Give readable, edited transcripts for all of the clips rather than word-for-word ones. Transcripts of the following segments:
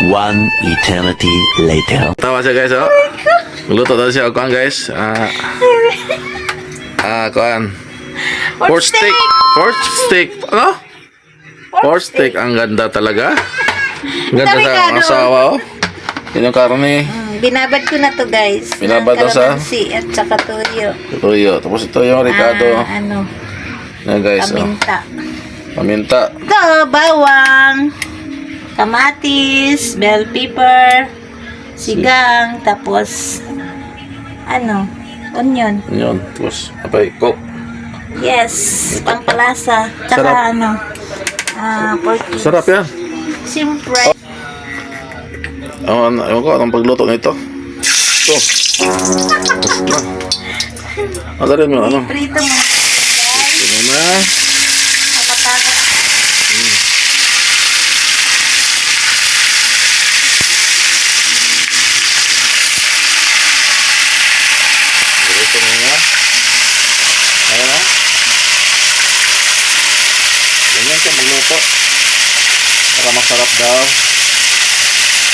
One eternity later. Tawa siya guys, oh. Luto daw siya, kuhan guys. Kuhan. Pork steak. Pork steak. Ano? Pork steak. Ang ganda talaga. Ang ganda sa asawa, oh. Yun yung karne. Binabad ko na to guys. Binabad na sa? Kalamansi at saka tuyo. Tuyo. Tapos ito yung Ricardo. Yan guys, oh. Paminta. Paminta. Ito, bawang, kamatis, bell pepper, sigang, tapos, onion. Yun. Tapos, apay, coke. Yes, pangpalasa. Tsaka Sarap. pork cubes. Sarap yan. Siyempre. Ewan ko, anong pagluto nito? Ito. Rin mo, ano? Prito mo. Guys, Ito na. matapos. Ito na. Ayan na. Ganyan siya magluto. Para masarap daw.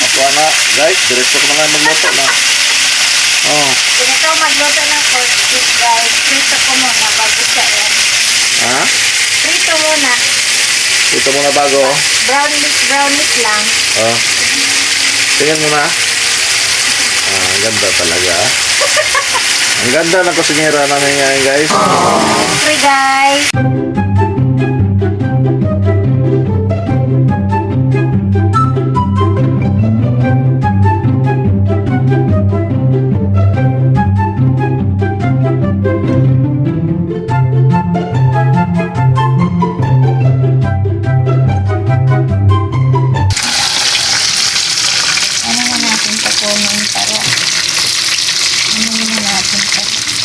Ako na, guys, diretso ko na nga magluto na. Oh. Ganito magluto ng pork cubes guys. Prito ko muna bago siya yan. Ha? Prito muna. Ito muna bago. Brownish lang. Oh. Tingnan mo na. Ang ganda talaga. Ang ganda ng kusinera namin ngayon, guys. Siyempre guys.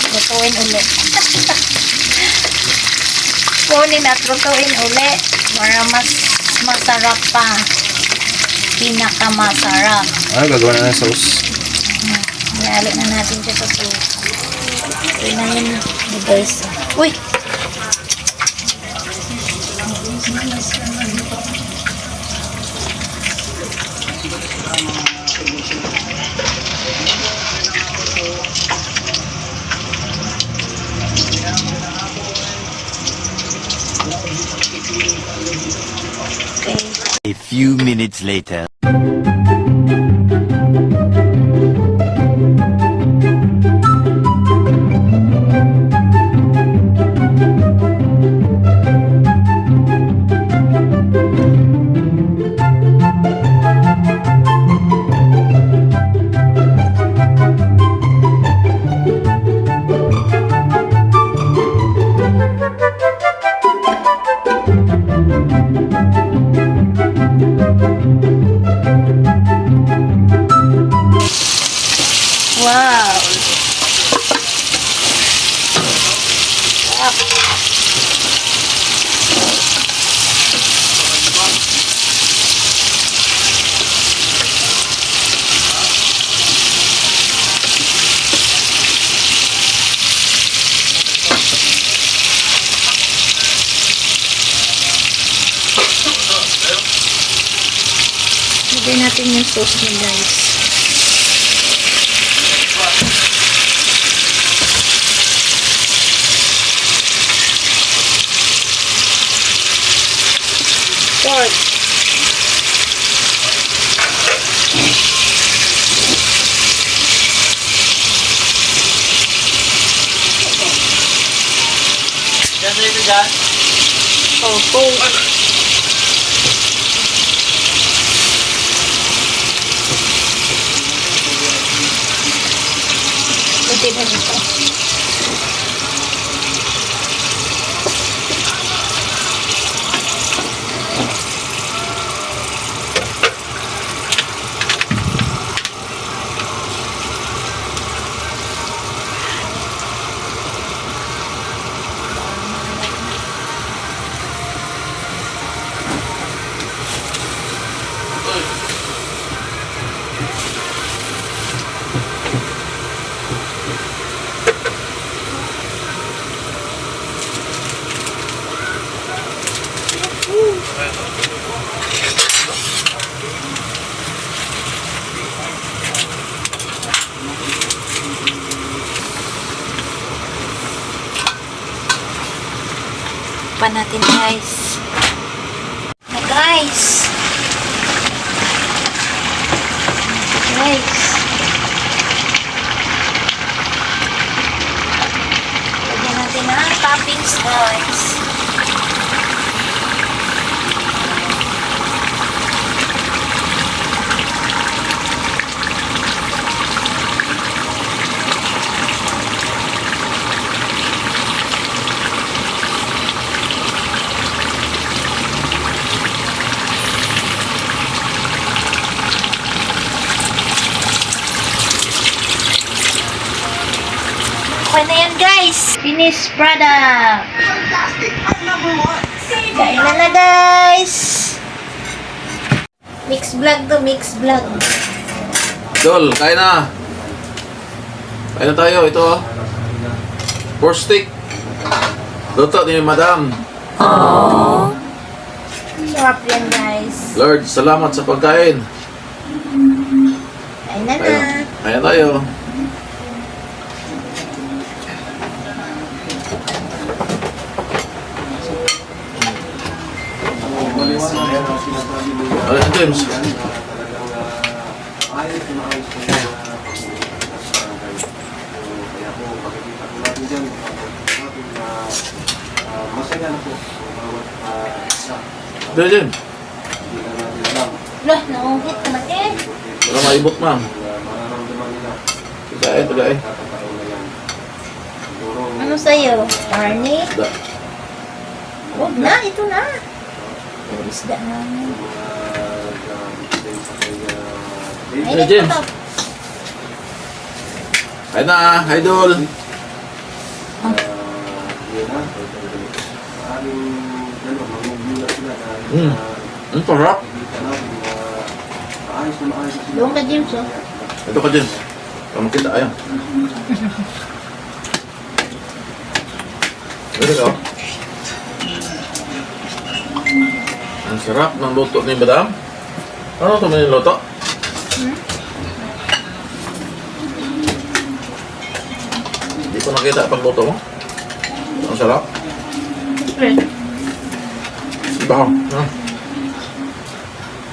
Lutuin ulit. Kunin at lutuin ulit para mas masarap pa. Pinakamasarap. Gagawa na ng sauce. Nalalik na natin siya sa sauce. Ito na yun, guys. Uy! A few minutes later. Wow! Lagay natin yung sauce niya guys. Pork. Pork. Kunti na dito. Takpan natin guys. Na guys. Guys. Lagyan natin ang toppings guys. Okay na yan guys. Finished product. Kain na guys. Mix vlog to, mix vlog. Dol, kain na. Kain na tayo. Ito oh. Pork steak. Luto ni Madam. Sarap yan guys. Lord, salamat sa pagkain. Kain na na. Kain tayo. Ano si James? Ito James. Lah, naungkit ka na eh. Wala maibot ma'am. Tagay. Ano sa'yo? Arnie? Da. Huwag na, ito na. Isda na. Hey, James. Kain na, idol. Ang sarap. Doon ka, James, oh. Ito ka James. Kamu kita ayam. Ito ka. Ang sarap ng luto ni Madam. Ano ito may luto? Hindi ko nakita pag luto mo. Ang sarap. Baho.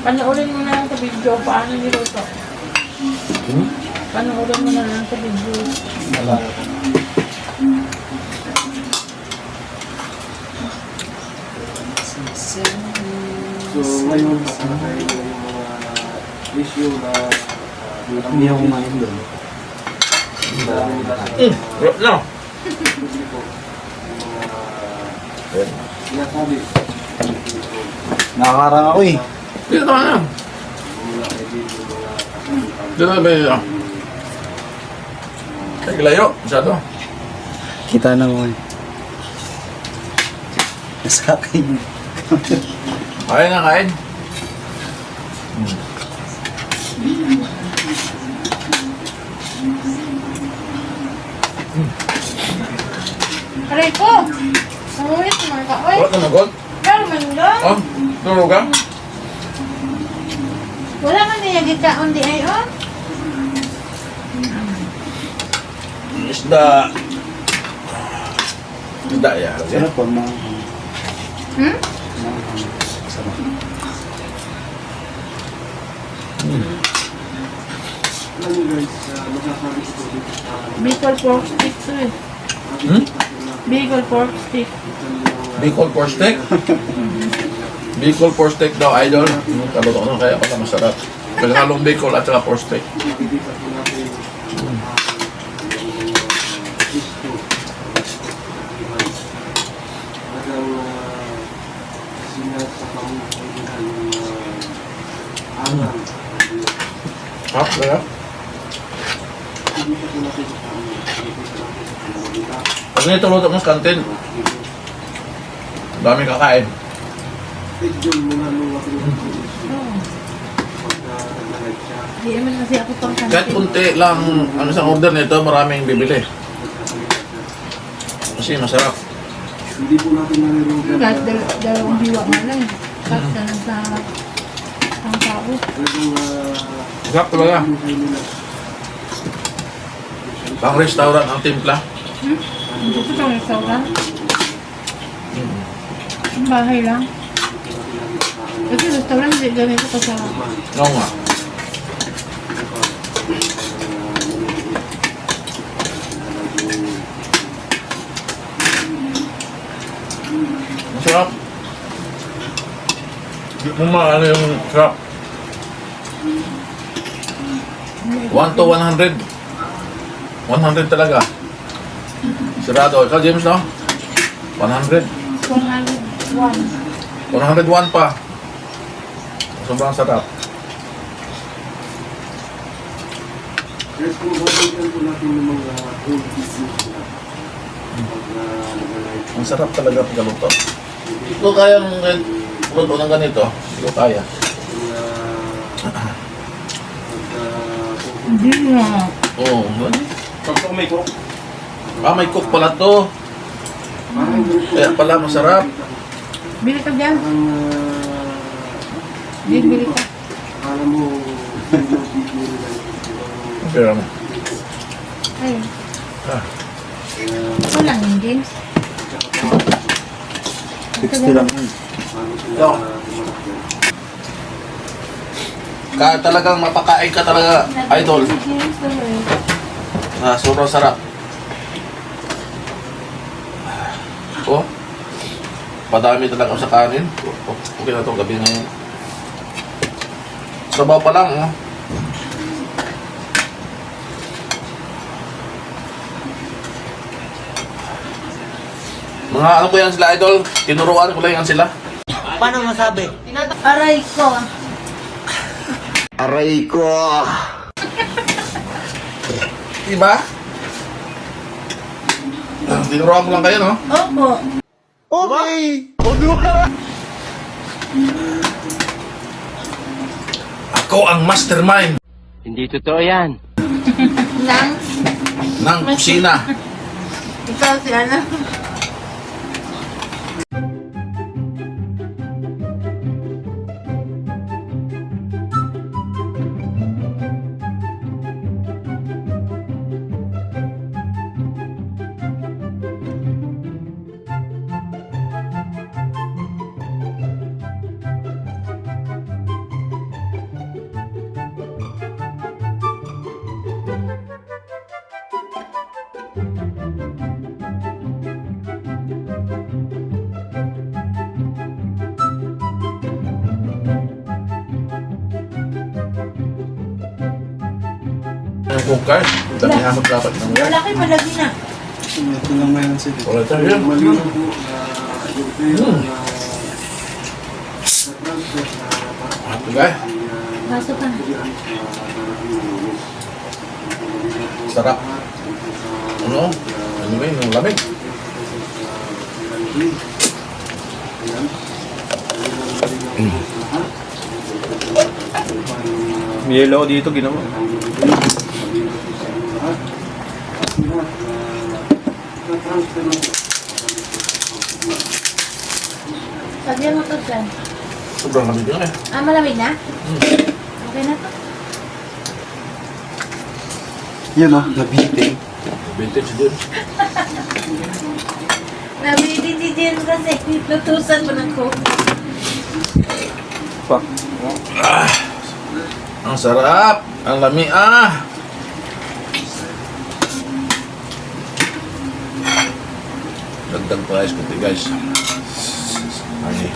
Panoorin mo na lang sa video paano niluto. Panoorin mo na lang sa video. So, ngayon, tayo yung mga issue na hindi ako kumain doon. Sarap na. Sinasabi. Nakakarang ako eh. Dito na. Dito na ba yun? Ay, layo. Masyado. Kita na mo eh. Sa akin. Kain na, kain. Aray ko! Nangulit naman ka, oy! Wala ka nagot? Pero man lang! Oh, turo ka? Wala man niyagit ka on di ay on? Isda. Isda ya. Sarap po, mga. Hmm? Sarap. Bicol pork stick to eh. Bicol pork stick. Bicol pork steak? Bicol pork steak daw, idol. Kaluto ko kaya pala masarap. Pagkalong Bicol at saka pork steak. Hap, kaya? Pag nito luto mo sa kantin, dami kakain. Di naman kasi ako pang Kahit kunti lang ang isang order nito, maraming bibili. Kasi masarap. Kahit dalawang hiwa nga lang. Kahit ka lang sa ang tao. Masarap talaga. Pang restaurant ang timpla. Gusto kang restaurant? Bahay lang. Kasi restaurant, hindi ganito kasama. Oo nga. Masarap. Hindi mo maano yung sarap. 1 to 100. 100 talaga. Sarado. Ikaw, James, no? 100. 101. 101 pa. Sobrang sarap. Guys, kung babalikan po natin yung mga old business na Ang sarap talaga pagkaluto. Hindi ko kayang luto ng ganito. Hindi ko kaya. Hindi na. Oo. Pagka may cook, May cook pala to. Kaya pala masarap. Bili ka dyan. Bili ka. akala mo, Pero mo. Ayun. Ah. Ito lang yun, James. 60 lang yun. Kaya talagang mapakain ka talaga, idol. James, Sobrang sarap. Oh. Padami talaga sa kanin. Okay na itong gabi ngayon. Sabaw pa lang, oh. Mga ano ko yan sila, idol? Tinuruan ko lang yan sila. Aray ko. Aray ko! Diba? Tinuruan ko lang kayo, no? Opo. Ako ang mastermind Hindi totoo yan. Nang, ng kusina. ikaw si ano? Yung cooker, dami hamot dapat ng Wala kayo malagi na. Ito lang ngayon sila. Wala tayo. Malino po na yung pera na na-transfer na Ito guys, Baso ka na. sarap. Ano? Ano ba yun? Yung lamig. May yellow dito ginawa. Lagyan mo to dyan. Sobrang lamig yun eh. Malamig na? Okay na to. Yan o, nabiting. Vintage din. Nabili si James kasi lutusan mo ng coke. Fuck. Ang sarap. Ang lami Dagdag price kunti guys. Ay.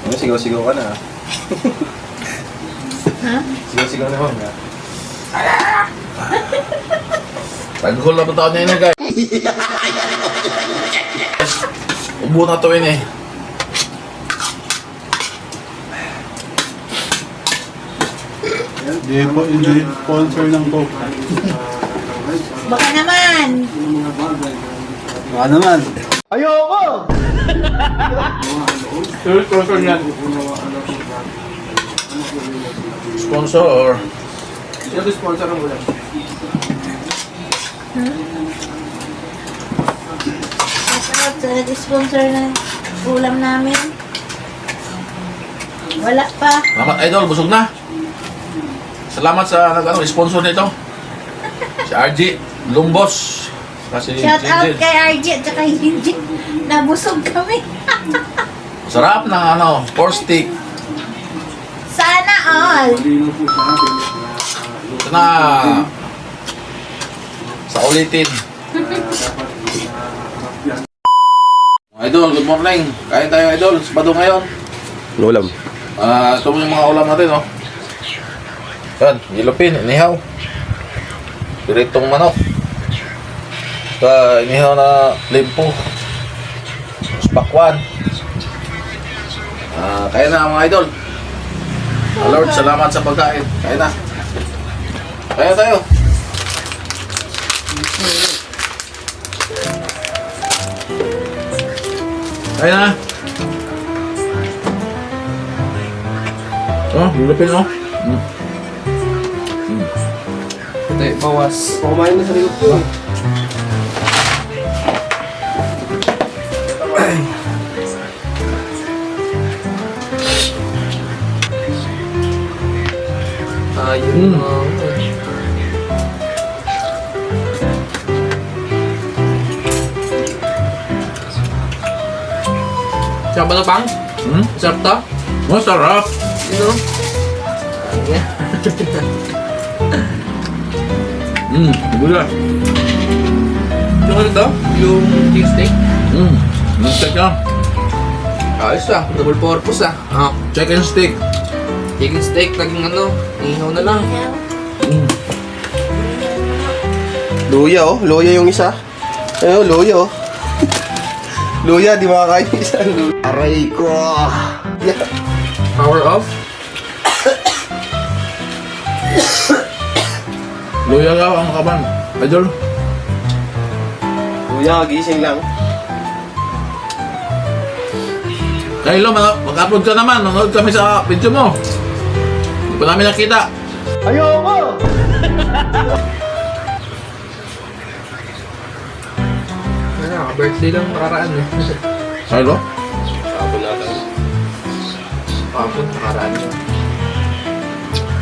Ano, sigaw-sigaw ka na. Ha? Sigaw-sigaw na ako. Taghol na pa taon na yun guys. Ubo na to yun eh. Hindi po, hindi sponsor ng Coke. Baka naman. Baka naman. Sponsor or Sino sponsor ng ulan? Masarap sa nag-sponsor ng ulam namin. Wala pa. Salamat idol, busog na. Salamat sa sponsor nito. Si RG Lumbos. Kasi Shout out kay RJ at saka Yinjin. Nabusog kami. Sarap ng ano, pork stick. Sana all. Malinaw po sa atin Ito na. Sa ulitin. dapat yan. Idol, good morning. Kain tayo, Idol. Sabado ngayon. Ulam. Ito mo yung mga ulam natin, oh. Yan, yellowpin, inihaw. Piritong manok. Inihaw na limpo. Pakwan. Kaya na mga idol. Lord, salamat sa pagkain. Kaya na. Kaya tayo. Kaya na. Oh, yellowpin, oh. Ito, bawas. Kumain na sa likod ko. Ayun. Sarap ba na pang? Sarap to? Masarap. Sino? Gula. Yung ano to? Yung cheese steak? Steak lang. Ayos ah, double purpose ah. Chicken steak. Chicken steak, naging ano, ihaw na lang. Luya oh, luya yung isa. Ayun, luya oh. Luya, di makakain yung isa. Aray ko. Yeah. Power off. Luya ka ang kaban. Idol. Luya, gising lang. Kaylo, mag-upload ka naman. Nanonood kami sa video mo. Hindi pa namin nakita. Ayoko! Birthday lang nakaraan eh. Kaylo? Tapon natin. Kapon, nakaraan yun.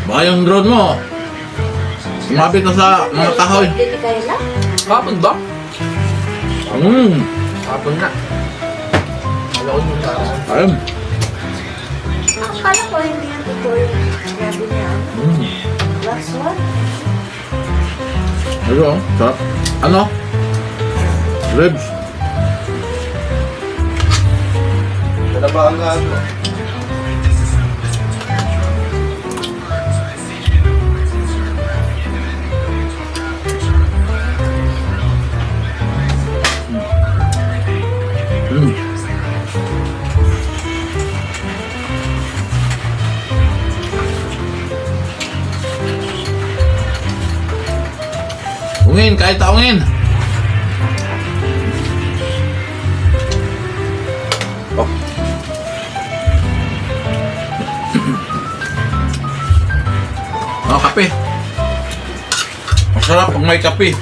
Baka yung drone mo. Sumabit na sa mga kahoy. Hindi kayo lang. Kapon ba? Kapon na. Alam ko yung nakaraan. Ayun. Akala ko hindi yan totoo yung grabe niya. Last one. Ayun, sarap. Ano? Ribs. Nalabakan ka ako. Ungin, kahit taungin. Kape. Masarap pag may kape.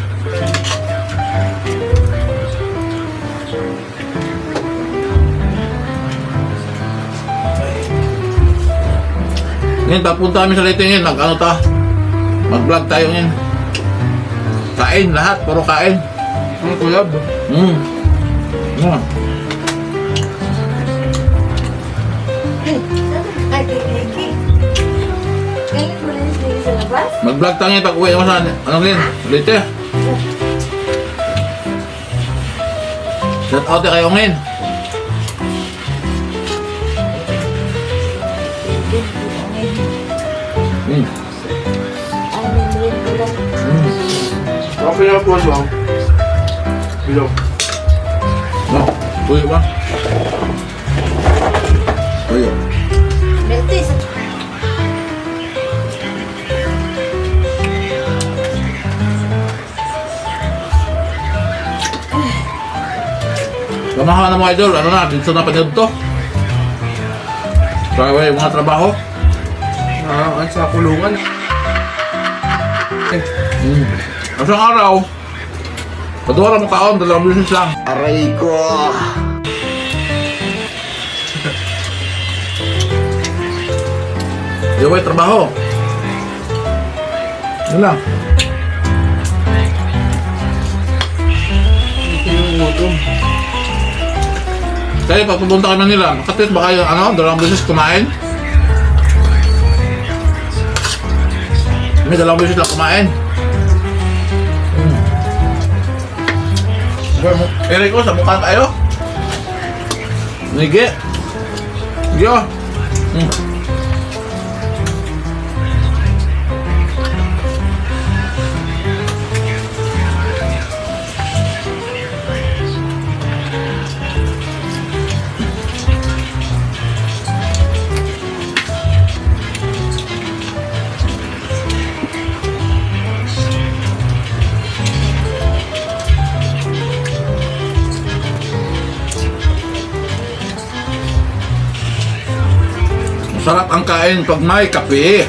Ngayon, papunta kami sa litingin. Mag-ano ta? Mag-vlog tayo ngayon. Kain lahat, puro kain. Ang kulab. Ay, Kiki. Ngayon mo rin sila sa labas? Mag-vlog tayo ngayon pag uwi naman sa ano ngayon? Later. Shout out kayo ngayon. Ay, nandun ko lang. Okay na po ba? Hello. No, uwi ba? Uwi. Betis. Kamahawa na mga idol, ano na, dito na panood to. Kaya yung mga trabaho. Sa kulungan. Asang araw, padura mo kaon, 2 beses lang. Aray ko. Yung may trabaho. Yun lang. Hindi yung gutom. Kaya pag pupunta kayo Manila, makatis ba kayo, dalawang beses kumain? May dalawang beses lang kumain. Eric ko, sa mukha tayo. Nige. Yo. Masarap ang kain pag may kape.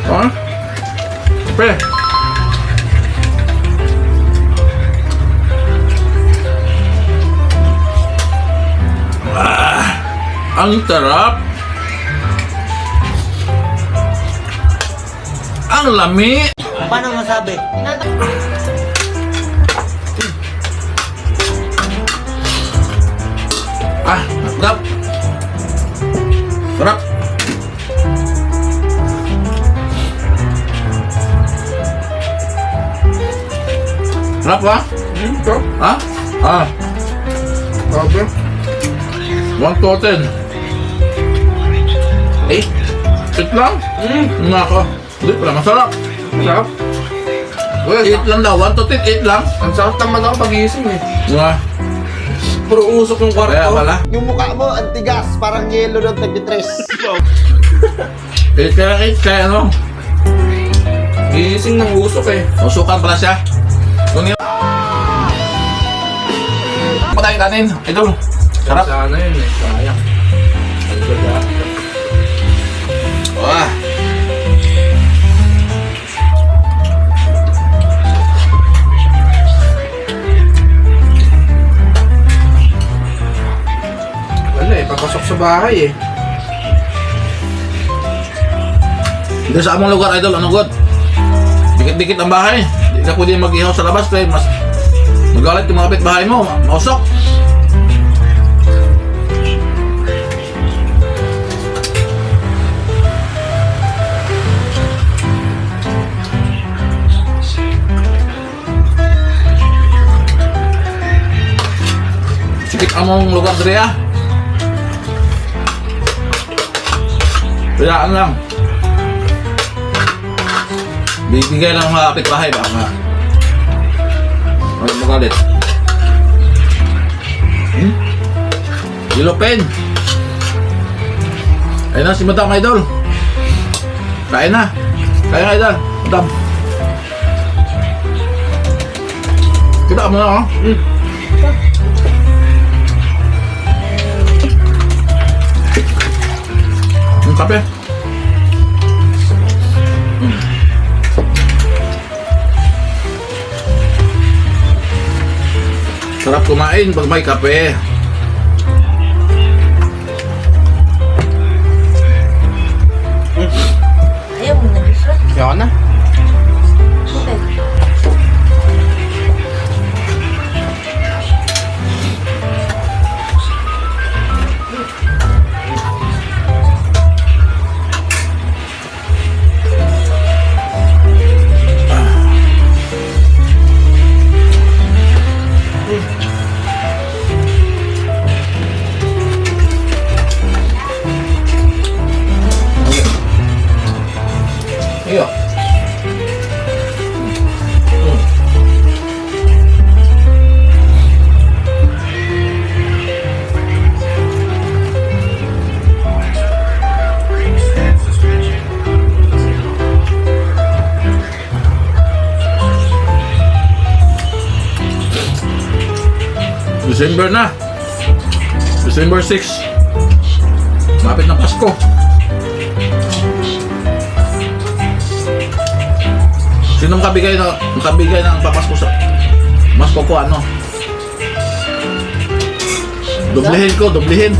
Kape. Ang sarap. Ang lami. Paano masabi? Sarap. Sarap. Sarap ba? Ha? Sabi? 1 to 10. 8 lang? Nako. Hindi pala masarap. Sarap. 8 lang daw. 1 to 10, 8 lang. Ang sarap naman ako pag-iising eh. Nga. Puro usok yung kwarto. Kaya pala. Yung mukha mo, antigas, parang yelo ng tagbitres. 8 kaya ano? Gising ng usok eh. Usukan pala siya. Kung yun. Patayin kanin. Idol. Sarap. Sana yun eh. Sayang. Ang ganda. Wah. Wala eh. Papasok sa bahay eh. Dito sa among lugar, idol, ano good? Dikit-dikit ang bahay. Hindi ka pwede mag-ihaw sa labas kaya mas magalit yung mga kapitbahay mo. Mausok. Sikit among lugar diri ah. Kayaan lang. Bibigay lang mga kapitbahay ba nga. Ano magalit? Yellow pen. Ayun na si Madam Idol. Kain na. Kain na Idol. Madam. Kita mo na oh. Kape. Sarap kumain pag may kape. Ayaw mo na gusto. Kaya na. Okay. Iyo. December na. December 6. Malapit na Pasko. Sinong kabigay ng papasko sa Pasko ko ano? Doblehin.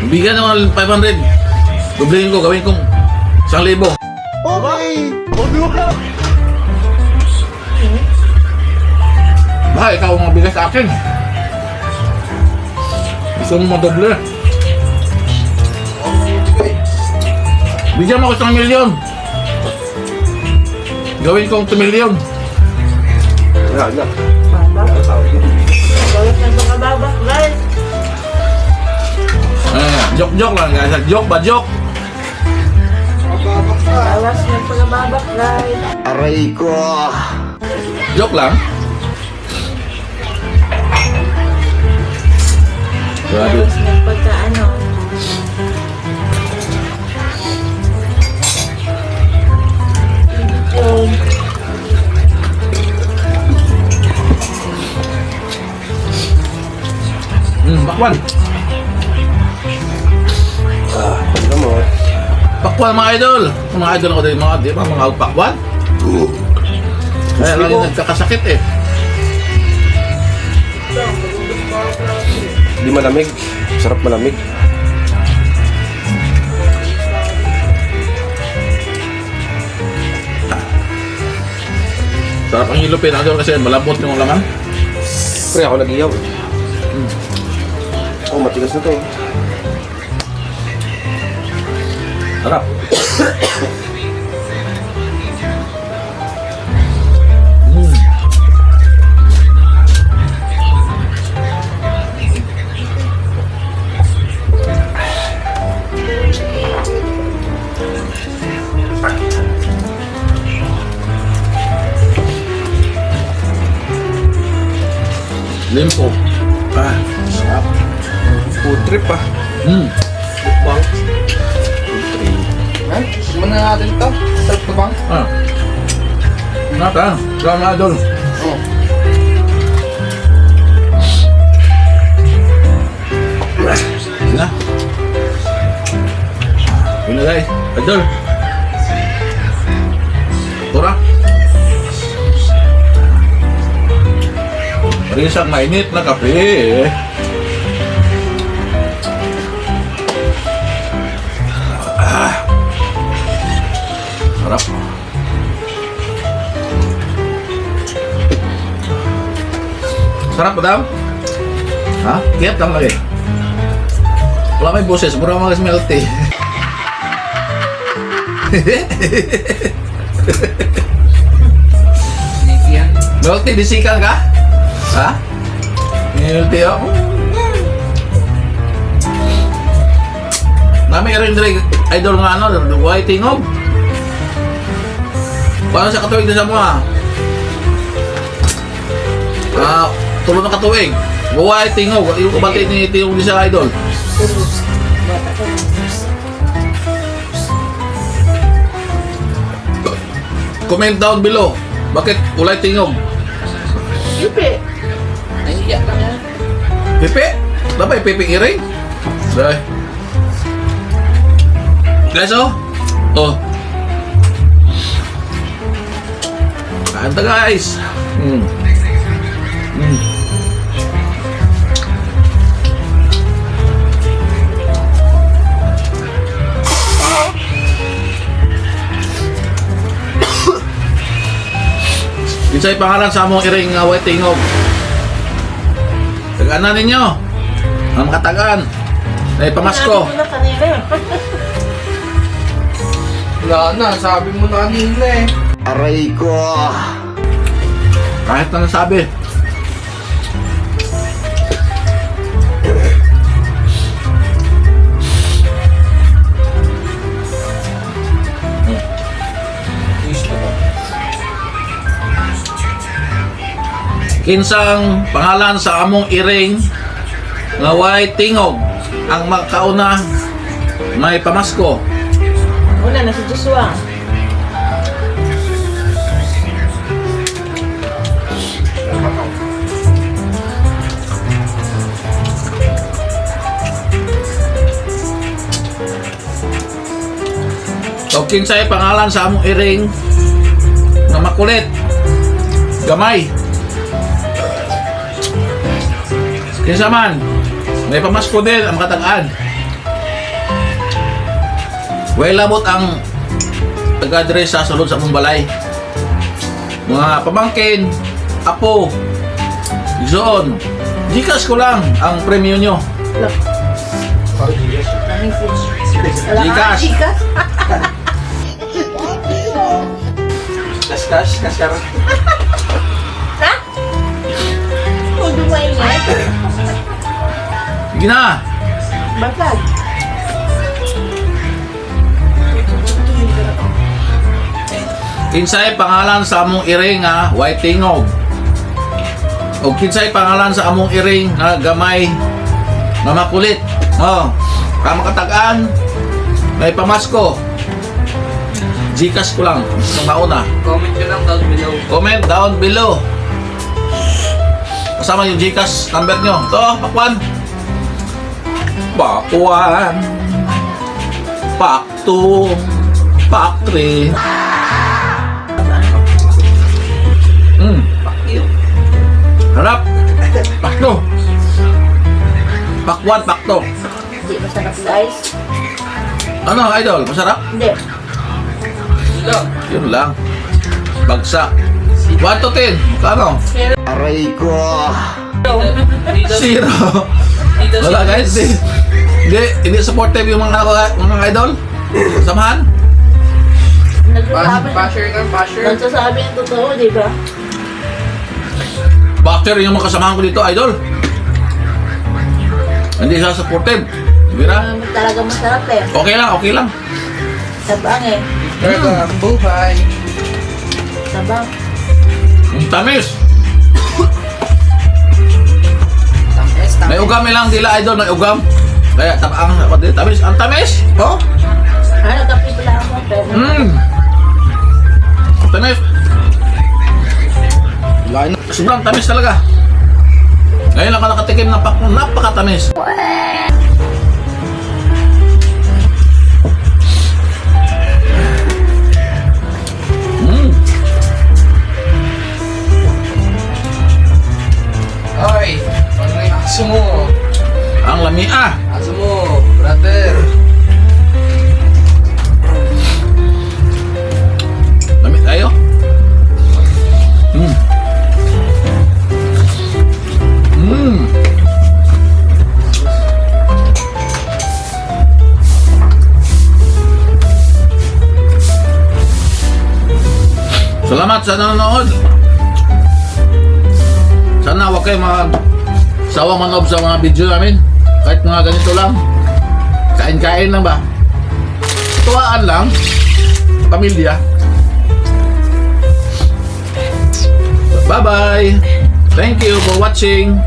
Bigyan naman 500. Doblehin ko, gawin kong 1,000. Okay! Baka ikaw ang mabigas sa akin. Gusto mo madoble. Bigyan mo ko 1 milyon. Gawin kong 2 milyon. Wala na. Bawas ng mga babaklay. Joke lang guys. Joke ba joke? Bawas ng mga babaklay. Aray ko. Joke lang. Grabe. Bawas ng pagkaano. Yun. Bakwan. Ano mo? Pakwan mga idol. Mga idol ako din mga, di ba? Mga pakwan. Kaya lang yung nagkakasakit eh. Di malamig. Sarap malamig. Sarap ang hilupin idol kasi malambot yung laman. Pre, ako nag-iyaw. Oh, matigas na to. Sarap. Limpo. Sarap. Food trip ah. Bang. Eh, suman na natin ito. Sarap na bang? Naka. Sarap mga idol. Oo. Sige na. Yun na guys. Idol. Tura. Isang mainit na kape. Sarap. Sarap, madam? Ha? Kiyat lang lagi. Wala may boses, mura mga smelty. Melty, disikan ka? Ha? Melty ako. Nami rin dire idol nga ano, white tingog. Paano sa katuig din sa mga? Tulo na katuig. White tingog. Yung kabati ni tingog din sa idol. Comment down below. Bakit ulay tingog? Ipi. Nahiya lang yan. Pipi? Dapat pipi iring? Dahil. Guys, oh. Oh. Kanta guys. Kinsay pangalan sa among iring white tingog. Tagaan na ninyo. Ang katagaan. Ay pamasko. Wala kanina. Wala na, sabi mo na kanina eh. Aray ko. Kahit na nasabi. Kinsang pangalan sa among iring nga white tingog ang makauna may pamasko. Una na si Joshua. So kinsay pangalan sa among iring nga makulit, gamay. Kinsa man, may pamasko din ang makatagaan. Way labot ang taga-address sa sulod sa among balay. Mga pamangkin, apo, Igsoon. Gcash ko lang ang premium nyo. Gcash. Cash. Ha? Kung dumaingay. Sige na. Bakit? Kinsay pangalan sa among iring nga white tingog. O kinsay pangalan sa among iring nga gamay nga makulit. Oh, kamakatagaan. May pamasko. Gcash ko lang. Itong mauna. Comment nyo lang down below. Comment down below. Kasama yung Gcash number nyo. Ito, Pakwan. Pakwan. Pak 2. Pak 3. Harap. Pak 2. Pak 1, Pak 2. Hindi masarap guys. Ano, idol? Masarap? Hindi. Yun lang. Bagsak. 1 to 10. Magkano? Aray ko. Zero. Wala guys. Hindi supportive yung mga idol. Samahan. Nagsasabi ng totoo, di ba? Bakter yung mga kasamahan ko dito, idol. Hindi siya supportive. Bira. Talaga masarap eh. Okay lang. Tabang eh. Talaga ang buhay. Tabang. Ang tamis. May ugam lang dila, idol. May ugam. Kaya tabang. Tamis. Ang tamis. Oh. Nagkape pala ako. Pero Tamis. Sobrang tamis talaga. Ngayon lang ka nakatikim ng napakatamis. Ay, ano yung aso mo? Ang lamia. Aso mo, brother. Lamit tayo. Salamat sa nanonood. Sana huwag kayo sawang manood sa mga video namin. Kahit mga ganito lang. Kain-kain lang ba? Tuwaan lang. Pamilya. Bye-bye. Thank you for watching.